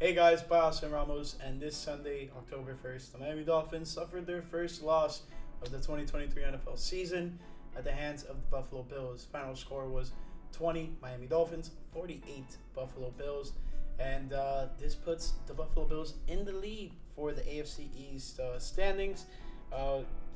Hey guys, Bios and Ramos, and this Sunday, October 1st, the Miami Dolphins suffered their first loss of the 2023 NFL season at the hands of the Buffalo Bills. Final score was 20 Miami Dolphins, 48 Buffalo Bills, and this puts the Buffalo Bills in the lead for the AFC East standings.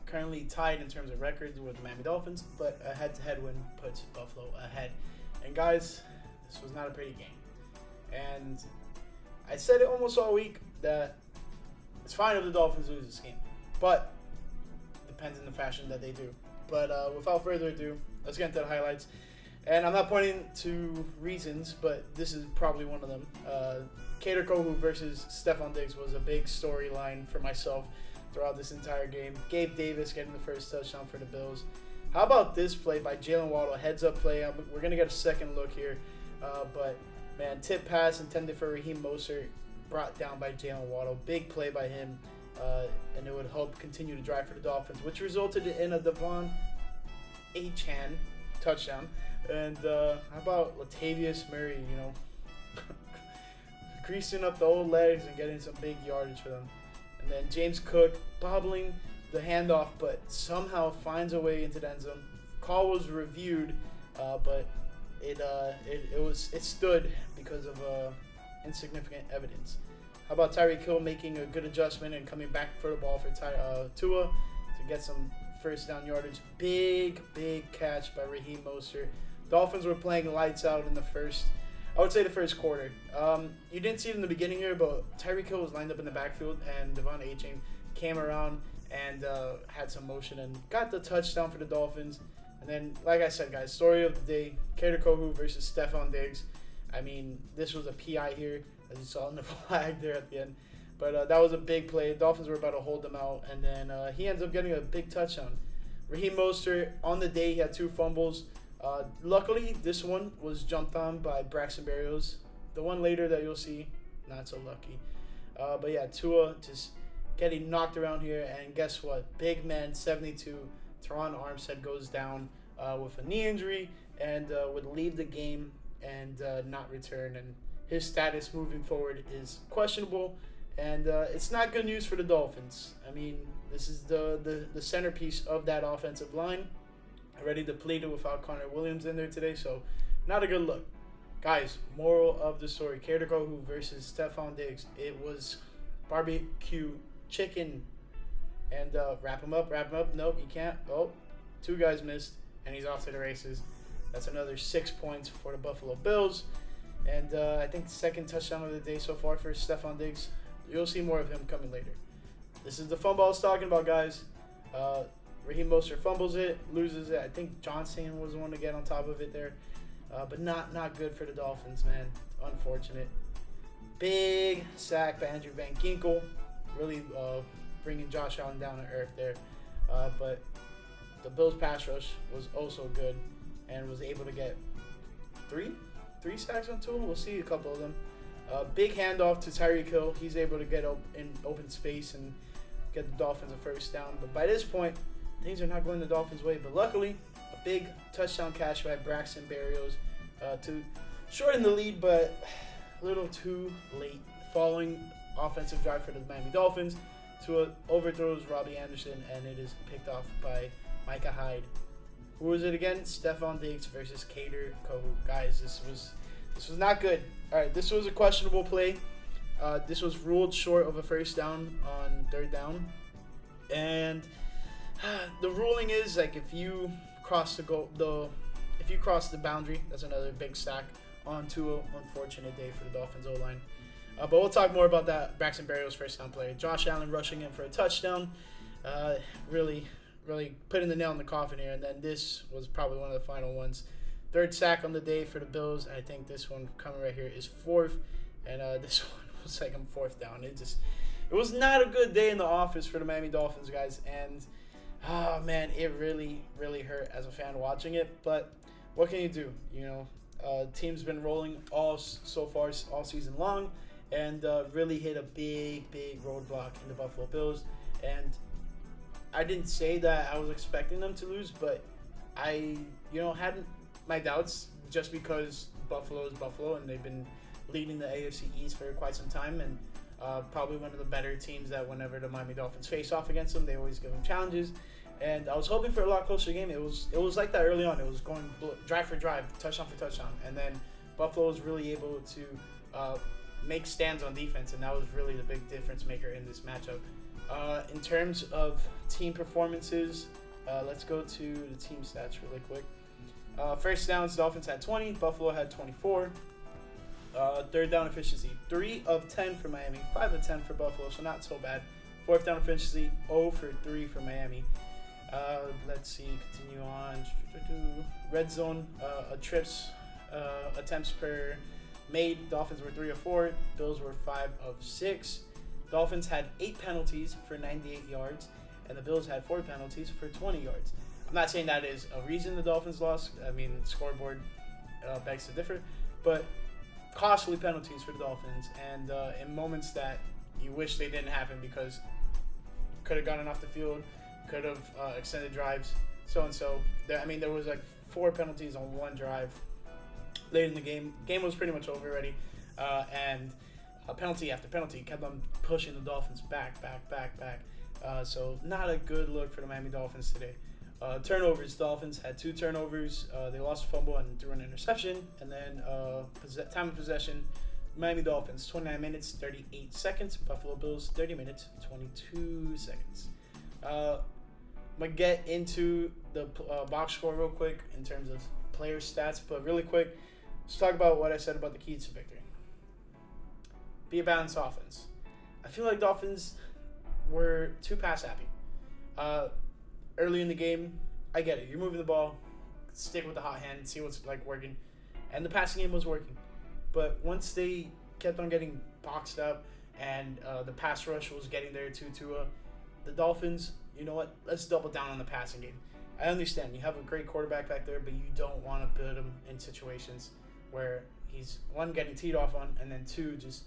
Currently tied in terms of records with the Miami Dolphins, but a head-to-head win puts Buffalo ahead. And guys, this was not a pretty game. And I said it almost all week that it's fine if the Dolphins lose this game, but depends on the fashion that they do. But without further ado, let's get into the highlights. And I'm not pointing to reasons, but this is probably one of them. Kader Kohou versus Stephon Diggs was a big storyline for myself throughout this entire game. Gabe Davis getting the first touchdown for the Bills. How about this play by Jalen Waddle? Heads-up play. We're going to get a second look here. But, man, tip pass intended for Raheem Mostert, brought down by Jalen Waddle. Big play by him, and it would help continue to drive for the Dolphins, which resulted in a Devon Achane touchdown. And how about Latavius Murray, greasing up the old legs and getting some big yardage for them. And then James Cook bobbling the handoff, but somehow finds a way into the end zone. Call was reviewed, but it stood because of insignificant evidence. How about Tyreek Hill making a good adjustment and coming back for the ball for Tua to get some first down yardage. Big catch by Raheem Mostert. Dolphins were playing lights out in the first quarter. You didn't see it in the beginning here, but Tyreek Hill was lined up in the backfield, and Devon Achane came around and had some motion and got the touchdown for the Dolphins. And then, like I said, guys, story of the day, Kader Kohou versus Stephon Diggs. I mean, this was a PI here, as you saw in the flag there at the end. But that was a big play. The Dolphins were about to hold them out, and then he ends up getting a big touchdown. Raheem Mostert, on the day, he had 2 fumbles. Luckily, this one was jumped on by Braxton Berrios. The one later that you'll see, not so lucky. But yeah, Tua just getting knocked around here, and guess what? Big man, 72, Teron Armstead goes down with a knee injury and would leave the game and not return. And his status moving forward is questionable, and it's not good news for the Dolphins. I mean, this is the centerpiece of that offensive line. Already depleted without Connor Williams in there today, so not a good look. Guys, moral of the story, Kader Kohou versus Stephon Diggs. It was barbecue chicken. And wrap him up. Nope, you can't. Oh, 2 guys missed, and he's off to the races. That's another 6 points for the Buffalo Bills. And I think the second touchdown of the day so far for Stephon Diggs. You'll see more of him coming later. This is the fumble I was talking about, guys. Raheem Mostert fumbles it, loses it. I think Johnson was the one to get on top of it there. But not good for the Dolphins, man. Unfortunate. Big sack by Andrew Van Ginkel. Really bringing Josh Allen down to earth there. But the Bills' pass rush was also good and was able to get three sacks on 2. We'll see a couple of them. Big handoff to Tyreek Hill. He's able to get in open space and get the Dolphins a first down. But by this point, things are not going the Dolphins' way. But luckily, a big touchdown catch by Braxton Berrios to shorten the lead, but a little too late. Following offensive drive for the Miami Dolphins, Tua overthrows Robbie Anderson, and it is picked off by Micah Hyde. Who was it again? Stephon Diggs versus Kader Kohou. Guys, this was not good. All right, this was a questionable play. This was ruled short of a first down on 3rd down, and the ruling is like if you cross the boundary, that's another big sack on Tua. Unfortunate day for the Dolphins O-line. But we'll talk more about that. Braxton Berrios' first down play. Josh Allen rushing in for a touchdown. Really putting the nail in the coffin here. And then this was probably one of the final ones. 3rd sack on the day for the Bills. I think this one coming right here is 4th. And this one was like on 4th down. It was not a good day in the office for the Miami Dolphins, guys. And, oh, man, it really hurt as a fan watching it. But what can you do? Team's been rolling so far all season long. And really hit a big roadblock in the Buffalo Bills. And I didn't say that I was expecting them to lose, but I, had my doubts just because Buffalo is Buffalo and they've been leading the AFC East for quite some time, and probably one of the better teams that whenever the Miami Dolphins face off against them, they always give them challenges. And I was hoping for a lot closer game. It was like that early on. It was going drive for drive, touchdown for touchdown, and then Buffalo was really able to make stands on defense, and that was really the big difference maker in this matchup. In terms of team performances, let's go to the team stats really quick. First downs, Dolphins had 20, Buffalo had 24. Third down efficiency, 3 of 10 for Miami, 5 of 10 for Buffalo, so not so bad. Fourth down efficiency, 0 for 3 for Miami. Let's see, continue on. Red zone trips, attempts per made. Dolphins were 3 of 4. Bills were 5 of 6. Dolphins had 8 penalties for 98 yards, and the Bills had 4 penalties for 20 yards. I'm not saying that is a reason the Dolphins lost. I mean, scoreboard begs to differ, but costly penalties for the Dolphins, and in moments that you wish they didn't happen because could have gotten off the field, could have extended drives, so and so. I mean, there was like 4 penalties on one drive late in the game. Game was pretty much over already, and penalty after penalty kept on pushing the Dolphins back. So not a good look for the Miami Dolphins today. Turnovers, Dolphins had 2 turnovers. They lost a fumble and threw an interception. And then time of possession, Miami Dolphins 29 minutes 38 seconds. Buffalo Bills 30 minutes 22 seconds. I'm going to get into the box score real quick in terms of player stats, but really quick, let's talk about what I said about the keys to victory. Be a balanced offense. I feel like Dolphins were too pass happy. Early in the game, I get it. You're moving the ball, stick with the hot hand, see what's like working. And the passing game was working. But once they kept on getting boxed up and the pass rush was getting there to the Dolphins, you know what? Let's double down on the passing game. I understand you have a great quarterback back there, but you don't want to put him in situations where he's, 1, getting teed off on, and then 2, just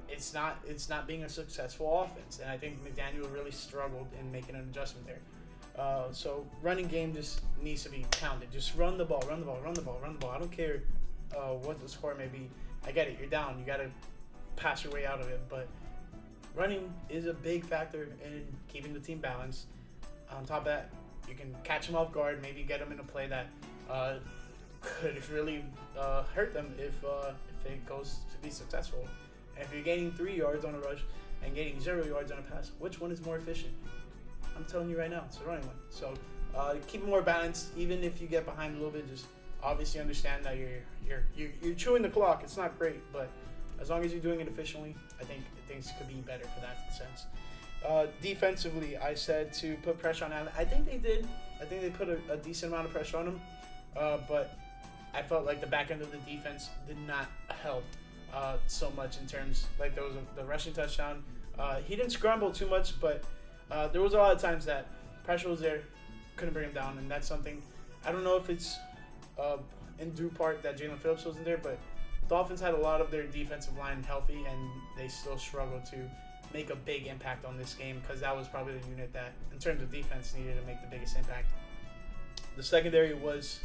it's not being a successful offense, and I think McDaniel really struggled in making an adjustment there. So running game just needs to be pounded. Just run the ball. I don't care what the score may be. I get it. You're down. You got to pass your way out of it. But running is a big factor in keeping the team balanced. On top of that, you can catch them off guard. Maybe get them in a play that could really hurt them if it goes to be successful. And if you're gaining 3 yards on a rush and gaining 0 yards on a pass, which one is more efficient? I'm telling you right now, it's the running one. So keep it more balanced. Even if you get behind a little bit, just obviously understand that you're chewing the clock. It's not great, but as long as you're doing it efficiently, I think things could be better for that sense. Defensively, I said to put pressure on Allen. I think they did. I think they put a decent amount of pressure on him, but I felt like the back end of the defense did not help so much in terms, like there was the rushing touchdown. He didn't scramble too much, but there was a lot of times that pressure was there, couldn't bring him down, and that's something, I don't know if it's in due part that Jalen Phillips wasn't there, but Dolphins had a lot of their defensive line healthy, and they still struggled to make a big impact on this game because that was probably the unit that, in terms of defense, needed to make the biggest impact. The secondary was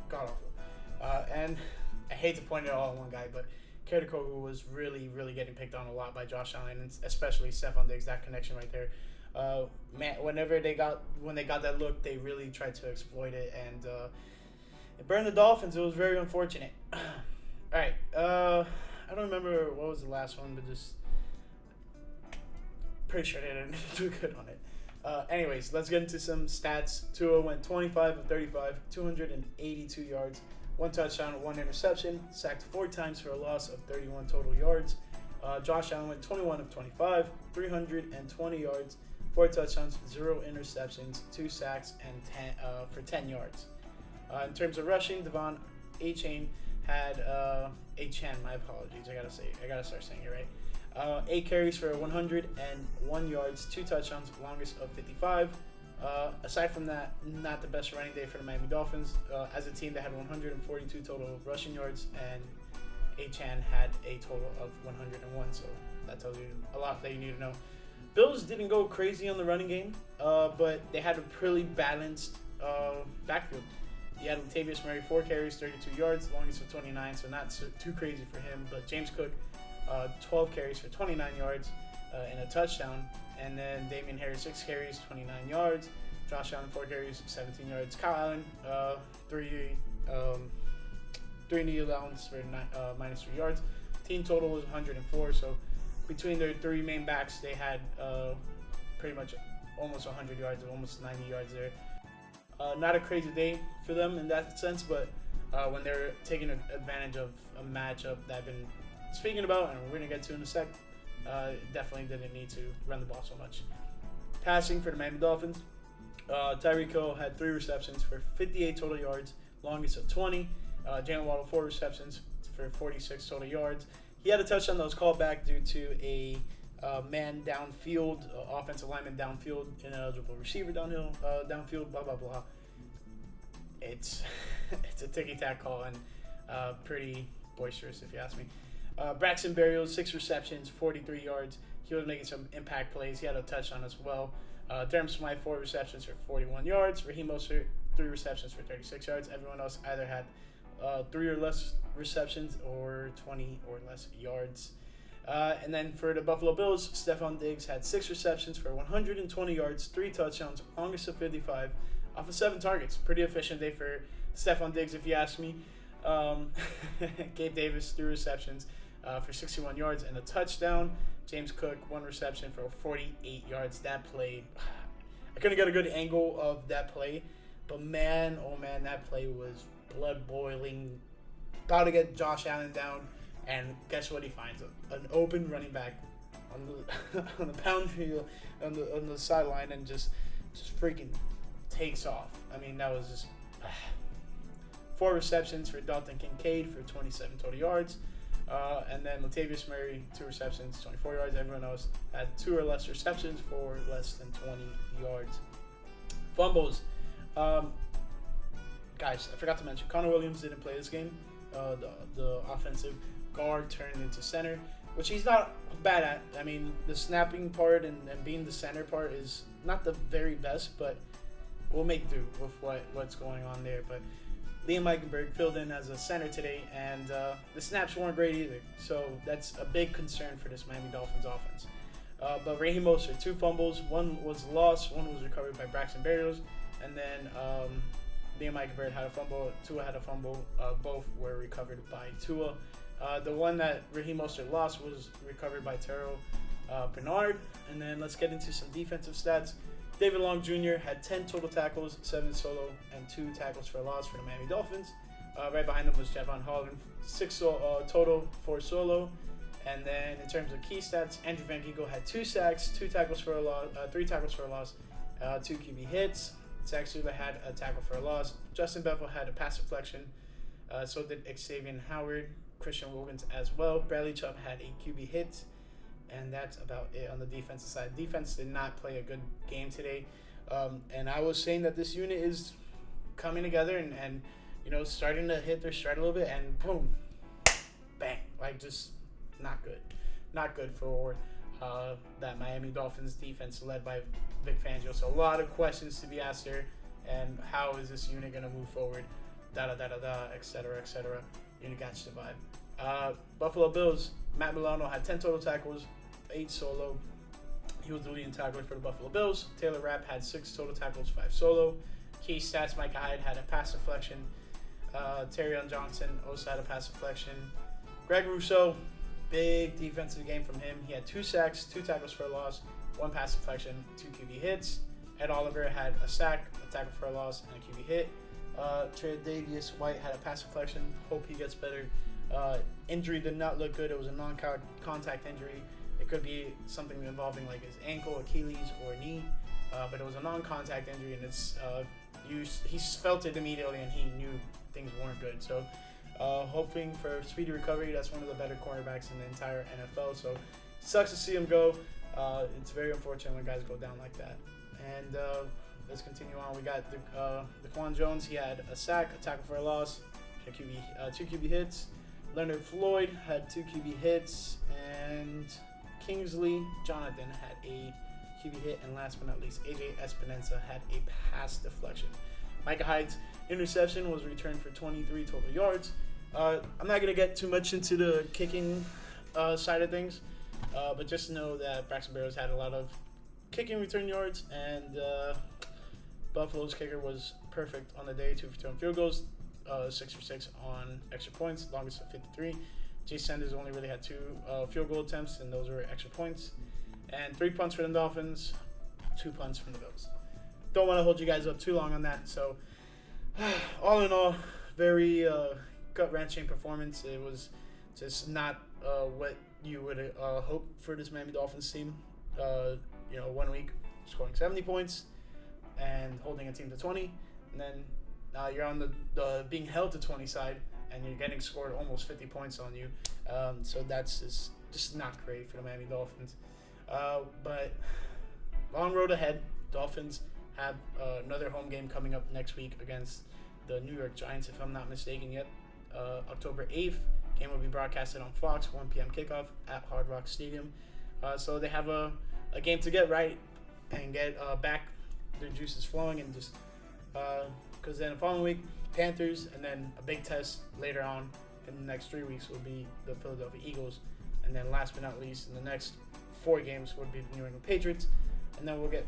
god-awful. And I hate to point it all at one guy, but Kerikogu was really, really getting picked on a lot by Josh Allen, and especially Stephon Diggs, that connection right there. When they got that look, they really tried to exploit it, and it burned the Dolphins. It was very unfortunate. All right, I don't remember what was the last one, but just pretty sure they didn't do good on it. Anyways, let's get into some stats. Tua went 25 of 35, 282 yards, 1 touchdown, 1 interception, sacked 4 times for a loss of 31 total yards. Josh Allen went 21 of 25, 320 yards, 4 touchdowns, 0 interceptions, 2 sacks, and for 10 yards. In terms of rushing, Devon Achane had my apologies. I gotta start saying it right. 8 carries for 101 yards, 2 touchdowns, longest of 55. Aside from that, not the best running day for the Miami Dolphins. As a team, they had 142 total rushing yards, and Achane had a total of 101. So that tells you a lot that you need to know. Bills didn't go crazy on the running game, but they had a pretty balanced backfield. You had Latavius Murray, 4 carries, 32 yards, longest of 29, so not too crazy for him. But James Cook, 12 carries for 29 yards and a touchdown. And then Damian Harris, 6 carries, 29 yards. Josh Allen, 4 carries, 17 yards. Kyle Allen, 3 knee allowance for minus 3 yards. Team total was 104, so between their 3 main backs, they had pretty much almost 100 yards, almost 90 yards there. Not a crazy day for them in that sense, but when they're taking advantage of a matchup that I've been speaking about, and we're going to get to in a sec, definitely didn't need to run the ball so much. Passing for the Miami Dolphins, Tyreek Hill had 3 receptions for 58 total yards, longest of 20. Jalen Waddle, 4 receptions for 46 total yards. He had a touchdown that was called back due to a man downfield, offensive lineman downfield, ineligible receiver downfield, blah, blah, blah. It's a ticky-tack call and pretty boisterous, if you ask me. Braxton Berrios, 6 receptions, 43 yards. He was making some impact plays. He had a touchdown as well. Durham Smythe, 4 receptions for 41 yards. Raheem Mostert, 3 receptions for 36 yards. Everyone else either had 3 or less receptions or 20 or less yards. And then for the Buffalo Bills, Stephon Diggs had 6 receptions for 120 yards, 3 touchdowns, longest of 55, off of 7 targets. Pretty efficient day for Stephon Diggs, if you ask me. Gabe Davis, 3 receptions for 61 yards and a touchdown. James Cook, 1 reception for 48 yards. That play, I couldn't get a good angle of that play, but man, oh man, that play was blood boiling. About to get Josh Allen down, and guess what? He finds an open running back on the on the boundary on the sideline, and just freaking takes off. I mean, that was just 4 receptions for Dalton Kincaid for 27 total yards. And then Latavius Murray, 2 receptions, 24 yards. Everyone else had 2 or less receptions for less than 20 yards. Fumbles. Guys, I forgot to mention, Connor Williams didn't play this game. The offensive guard turned into center, which he's not bad at. I mean, the snapping part and being the center part is not the very best, but we'll make do with what's going on there. But Liam Eichenberg filled in as a center today, and the snaps weren't great either. So that's a big concern for this Miami Dolphins offense. But Raheem Mostert, 2 fumbles. 1 was lost, 1 was recovered by Braxton Berrios, and then Liam Eichenberg had a fumble. Tua had a fumble. Both were recovered by Tua. The one that Raheem Mostert lost was recovered by Terrell Bernard. And then let's get into some defensive stats. David Long Jr. had 10 total tackles, 7 solo, and 2 tackles for a loss for the Miami Dolphins. Right behind them was Javon Holland, 6 total, 4 solo. And then in terms of key stats, Andrew Van Ginkel had 2 sacks, 3 tackles for a loss, 2 QB hits. Zach Sula had a tackle for a loss. Justin Bethel had a pass deflection. So did Xavier Howard, Christian Wilkins as well. Bradley Chubb had a QB hit. And that's about it on the defensive side. Defense did not play a good game today. And I was saying that this unit is coming together and starting to hit their stride a little bit. And boom, bang. Just not good. Not good for that Miami Dolphins defense led by Vic Fangio. So a lot of questions to be asked here. And how is this unit going to move forward? Et cetera, et cetera. Unit got to survive. Buffalo Bills, Matt Milano had 10 total tackles, 8 solo. He was the leading tackler for the Buffalo Bills. Taylor Rapp had 6 total tackles, 5 solo. Key stats, Micah Hyde had a pass deflection. Terrion Johnson also had a pass deflection. Greg Rousseau, big defensive game from him. He had 2 sacks, 2 tackles for a loss, 1 pass deflection, 2 QB hits. Ed Oliver had a sack, a tackle for a loss, and a QB hit. Tre'Davious White had a pass deflection. Hope he gets better. Injury did not look good. It was a non-contact injury. It could be something involving like his ankle, Achilles, or knee. But it was a non-contact injury, and he felt it immediately, and he knew things weren't good. So hoping for speedy recovery. That's one of the better cornerbacks in the entire NFL. So sucks to see him go. It's very unfortunate when guys go down like that. And let's continue on. We got Daquan Jones. He had a sack, a tackle for a loss, 2 QB hits. Leonard Floyd had 2 QB hits, and Kingsley Jonathan had a QB hit, and last but not least, AJ Espinosa had a pass deflection. Micah Hyde, interception was returned for 23 total yards. I'm not going to get too much into the kicking side of things, but just know that Braxton Berrios had a lot of kicking return yards, and Buffalo's kicker was perfect on the day, 2 for 2 on field goals, 6 for 6 on extra points, longest of 53. Jay Sanders only really had 2 field goal attempts, and those were extra points. And 3 punts for the Dolphins, 2 punts from the Bills. Don't want to hold you guys up too long on that. So, all in all, very gut-wrenching performance. It was just not what you would hope for this Miami Dolphins team. 1 week scoring 70 points and holding a team to 20, and then you're on the being held to 20 side, and you're getting scored almost 50 points on you. So that's just not great for the Miami Dolphins. But long road ahead. Dolphins have another home game coming up next week against the New York Giants, if I'm not mistaken yet. October 8th. Game will be broadcasted on Fox, 1 p.m. kickoff at Hard Rock Stadium. So they have a game to get right and get back their juices flowing, and just because then the following week, Panthers, and then a big test later on in the next 3 weeks will be the Philadelphia Eagles, and then last but not least, in the next 4 games would be the New England Patriots, and then we'll get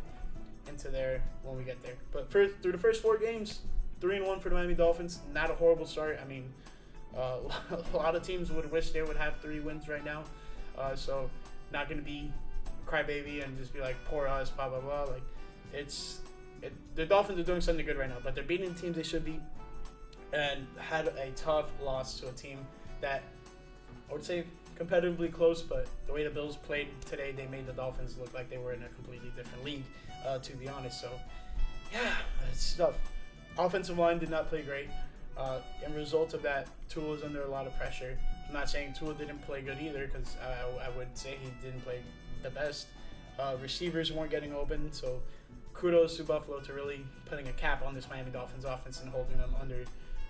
into there when we get there. But through the first 4 games, 3-1 for the Miami Dolphins. Not a horrible start. I mean, a lot of teams would wish they would have 3 wins right now. So not going to be crybaby and just be like, poor us, blah, blah, blah. Like, the Dolphins are doing something good right now, but they're beating the teams they should beat, and had a tough loss to a team that I would say competitively close, but the way the Bills played today, they made the Dolphins look like they were in a completely different league, to be honest. So, yeah, it's tough. Offensive line did not play great. In result of that, Tua is under a lot of pressure. I'm not saying Tua didn't play good either, because I would say he didn't play the best. Receivers weren't getting open, so kudos to Buffalo to really putting a cap on this Miami Dolphins offense and holding them under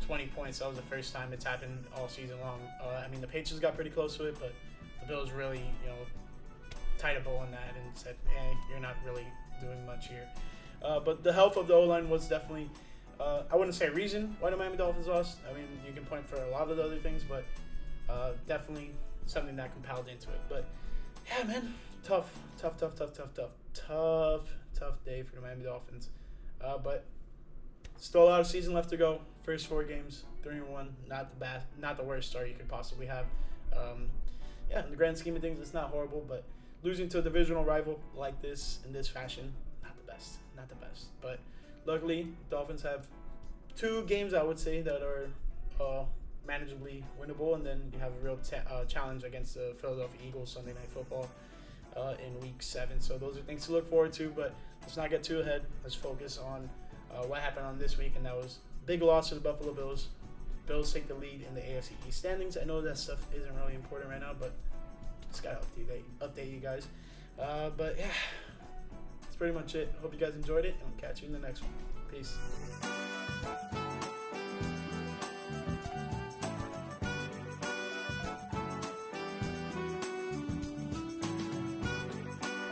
20 points. That was the first time it's happened all season long. I mean, the Patriots got pretty close to it, but the Bills really, tied a bow on that and said, you're not really doing much here. But the health of the O-line was definitely, I wouldn't say a reason why the Miami Dolphins lost. I mean, you can point for a lot of the other things, but definitely something that compelled into it. But, yeah, man, tough day for the Miami Dolphins. But still a lot of season left to go. First 4 games, 3-1, not the worst start you could possibly have. In the grand scheme of things, it's not horrible, but losing to a divisional rival like this in this fashion, not the best. But luckily, Dolphins have 2 games, I would say, that are manageably winnable, and then you have a real challenge against the Philadelphia Eagles Sunday Night Football in Week 7. So those are things to look forward to, but let's not get too ahead. Let's focus on what happened on this week, and that was big loss to the Buffalo Bills. Bills take the lead in the AFC East standings. I know that stuff isn't really important right now, but just gotta update you guys. But yeah, that's pretty much it. Hope you guys enjoyed it, and I'll catch you in the next one. Peace.